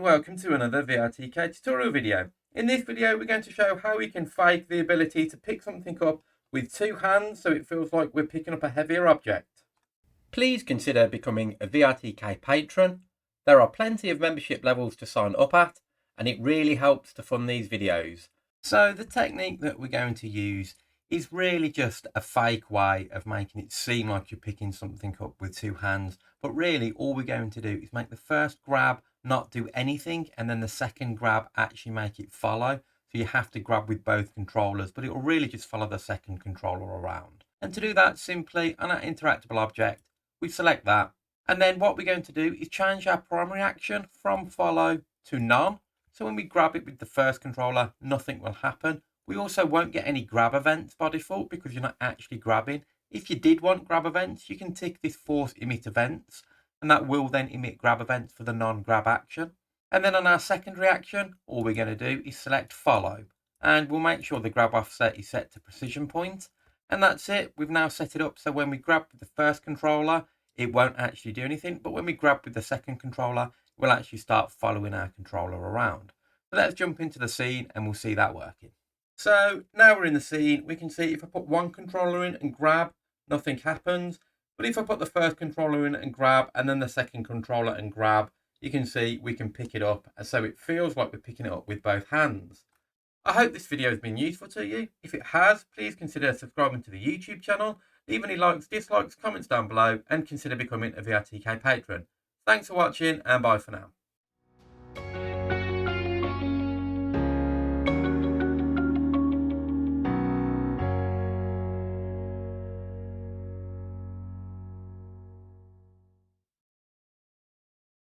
welcome to another VRTK tutorial video. In this video we're going to show how we can fake the ability to pick something up with two hands so it feels like we're picking up a heavier object. Please consider becoming a VRTK patron. There are plenty of membership levels to sign up at and it really helps to fund these videos. So the technique that we're going to use is really just a fake way of making it seem like you're picking something up with two hands, but really all we're going to do is make the first grab not do anything and then the second grab actually make it follow. So you have to grab with both controllers, but it will really just follow the second controller around. And to do that, simply on our interactable object, we select that. And then what we're going to do is change our primary action from follow to none. So when we grab it with the first controller, nothing will happen. We also won't get any grab events by default because you're not actually grabbing. If you did want grab events, you can tick this force emit events, and that will then emit grab events for the non-grab action. And then on our secondary action, all we're going to do is select follow, and we'll make sure the grab offset is set to precision point. And that's it. We've now set it up so when we grab with the first controller, it won't actually do anything, but when we grab with the second controller, we'll actually start following our controller around. So let's jump into the scene and we'll see that working. So now we're in the scene, we can see if I put one controller in and grab, nothing happens. But if I put the first controller in and grab and then the second controller and grab, you can see we can pick it up. And so it feels like we're picking it up with both hands. I hope this video has been useful to you. If it has, please consider subscribing to the YouTube channel. Leave any likes, dislikes, comments down below and consider becoming a VRTK patron. Thanks for watching and bye for now.